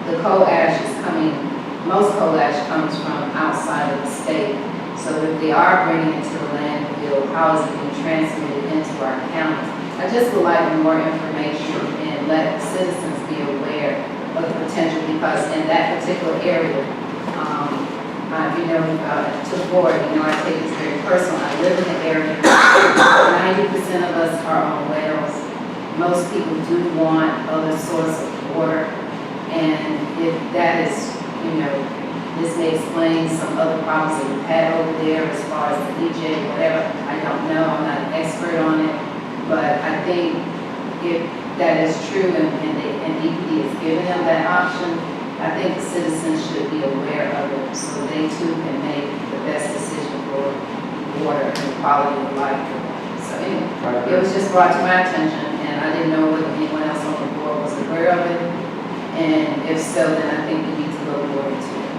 the coal ash is coming most coal ash comes from outside of the state. So if they are bringing it to the landfill, how is it being transmitted into our county? I just would like more information and let citizens be aware of the potential, because in that particular area, to the board, I take this very personal. I live in the area. 90% of us are on wells. Most people do want other source of water, and if that is, this may explain some other problems that we've had over there as far as the DJ, whatever. I don't know. I'm not an expert on it, but I think if that is true and DPD is giving them that option, I think the citizens should be aware of it so they too can make the best decision for water and quality of life for them. So anyway, it was just brought to my attention, and I didn't know whether anyone else on the board was aware of it. And if so, then I think we need to look more into it.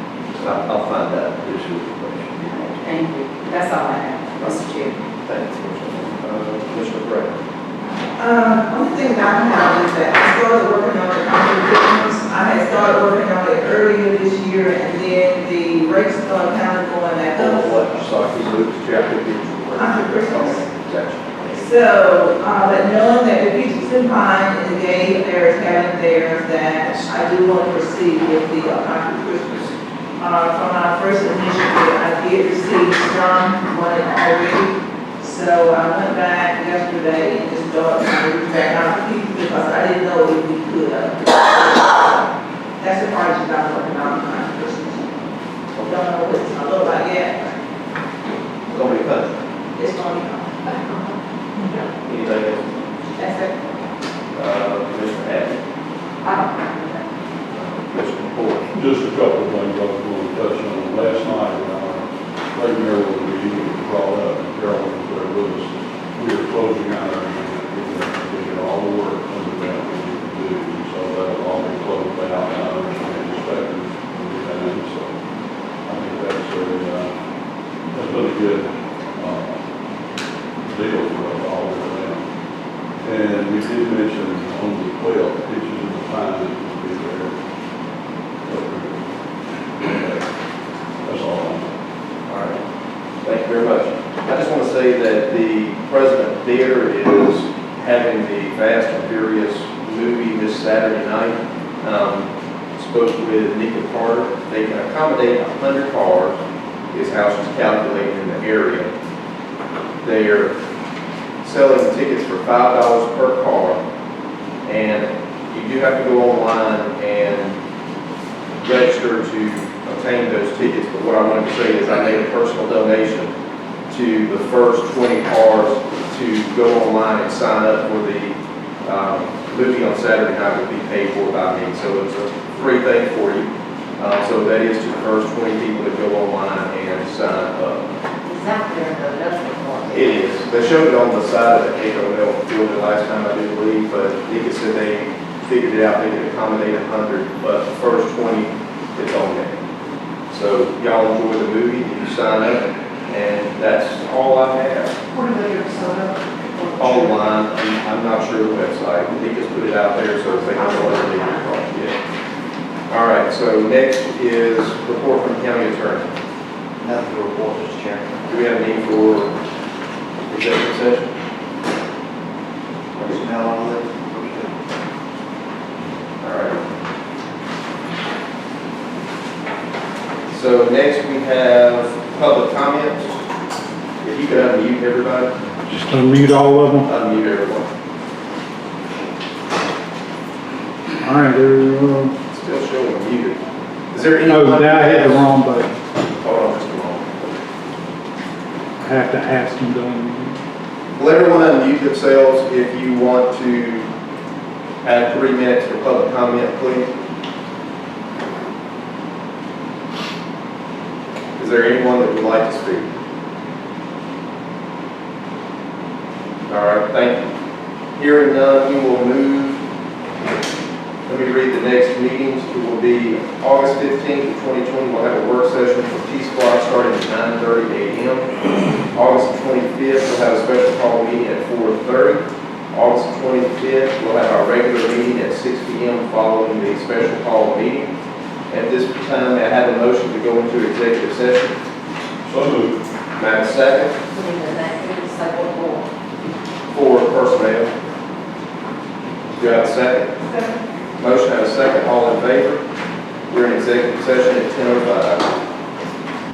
I'll find out, issue the question. Thank you. That's all I have, Mr. Chair. Thank you, Commissioner Gray. One thing I have is that I started working on the business. I had started working on it earlier this year, and then the rates started kind of going back up. What, sorry, he moved to chapter After Christmas. Gotcha. So, but knowing that the beach is in pine and the gay there is having theirs, that I do want to proceed with the Country Christmas. From my first initiative, I did receive some money already. So I went back yesterday and just started trying to reach back out to people because I didn't know if we could. That's the part that I'm working on Country Christmas. Don't know what it's gonna look like yet. It's gonna be fun. It's gonna be fun. Anything else? That's it. Commissioner Hackett, Commissioner Ford. Just a couple of things I was going to touch on. Last night, right there when the meeting was brought up, and Carolyn was there with us, we were closing out our unit, we did all the work under that we need to do, so that'll all be closed out, and I understand inspectors will be done, so I think that's been a good deal for us all over there. And we did mention on the 12th, pictures of the pine that will be there. That's all. All right. Thank you very much. I just want to say that the President Theater is having the Fast and Furious movie this Saturday night. Spoke with Nika Carter. They can accommodate 100 cars, is how she's calculating in the area. They are selling tickets for $5 per car, and you do have to go online and register to obtain those tickets. But what I wanted to say is I made a personal donation to the first 20 cars to go online and sign up for the movie on Saturday night will be paid for by me. So it's a free thing for you. So that is to the first 20 people that go online and sign up. Is that there, though, that's the point. It is. They showed it on the side of the KOL building last time, I do believe, but Nika said they figured it out, they could accommodate 100, but the first 20, it's on there. So y'all enjoy the movie, you sign up, and that's all I have. Where do they go to sign up? Online, I'm not sure the website, but they just put it out there so they can go on the yeah. All right, so next is report from the county attorney. Nothing to report, Mr. Chairman. Do we have a need for executive session? Personnel on the list. All right. So next we have public comments. If you could unmute everybody, Just unmute all of them. unmute everyone. All right, there, Still showing muted. Is there any? no, now I hit the wrong button. Hold on just a moment. I have to ask them to unmute. Let everyone unmute themselves if you want to add 3 minutes for public comment, please. Is there anyone that would like to speak? All right, thank you. Hearing none, we will move. Let me read the next meetings. It will be August 15th of 2020. We'll have a work session for T-Squad starting at 9:30 a.m. August 25th, we'll have a special call meeting at 4:30. August 25th, we'll have our regular meeting at 6 p.m. following the special call meeting. At this time, may I have a motion to go into executive session? So moved. May I have a second? We need to make it say what more. For personnel. Do I have a second? Motion and a second, all in favor? We're in executive session at 10:05.